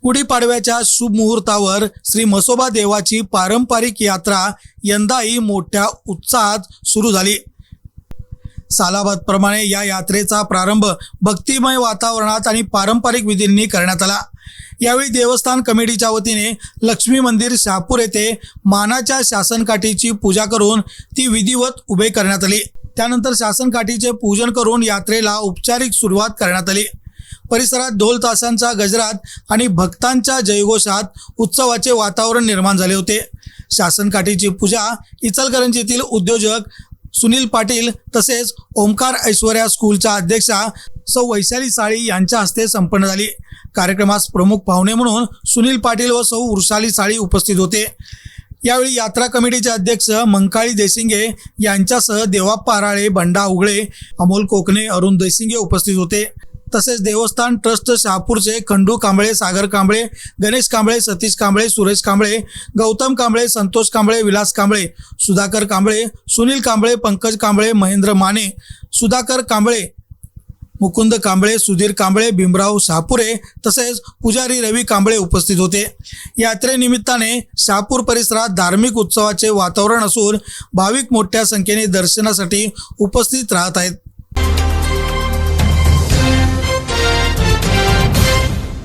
गुढीपाडव्याच्या शुभ मुहूर्तावर श्री म्हसोबा देवाची पारंपरिक यात्रा यंदाही मोठ्या उत्साहात सुरू झाली। सालाबादप्रमाणे या यात्रेचा प्रारंभ भक्तिमय वातावरणात आणि पारंपरिक विधींनी करण्यात आला। यावेळी देवस्थान कमिटीच्या वतीने लक्ष्मी मंदिर शहापूर येथे मानाच्या शासनकाठीची पूजा करून ती विधिवत उभे करण्यात आली। त्यानंतर शासनकाठीचे पूजन करून यात्रेला औपचारिक सुरुवात करण्यात आली। परिसरात ढोल ताशांच्या गजरात आणि भक्तांच्या जयघोषात उत्सवाचे वातावरण निर्माण झाले होते। शासनकाठीची पूजा इचलकरंजीतील उद्योजक सुनील पाटील तसेच ओमकार ऐश्वर्या स्कूलच्या अध्यक्षा सौ वैशाली साळी यांच्या हस्ते संपन्न झाली। कार्यक्रमास प्रमुख पाहुणे म्हणून सुनील पाटील व सौ वृषाली साळी उपस्थित होते। यावेळी यात्रा कमिटीचे अध्यक्ष मंकाळी देशिंगे यांच्यासह देवाप्पा आराळे, बंडा उगळे, अमोल कोकणे, अरुण देशिंगे उपस्थित होते। तसेच देवस्थान ट्रस्ट शहापूरचे खंडू कांबळे, सागर कांबळे, गणेश कांबळे, सतीश कांबळे, सुरेश कांबळे, गौतम कांबळे, संतोष कांबळे, विलास कांबळे, सुधाकर कांबळे, सुनील कांबळे, पंकज कांबळे, महेंद्र माने, सुधाकर कांबळे, मुकुंद कांबळे, सुधीर कांबळे, भीमराव शहापुरे तसेच पुजारी रवी कांबळे उपस्थित होते। यात्रेनिमित्ताने शहापूर परिसरात धार्मिक उत्सवाचे वातावरण असून भाविक मोठ्या संख्येने दर्शनासाठी उपस्थित राहत आहेत।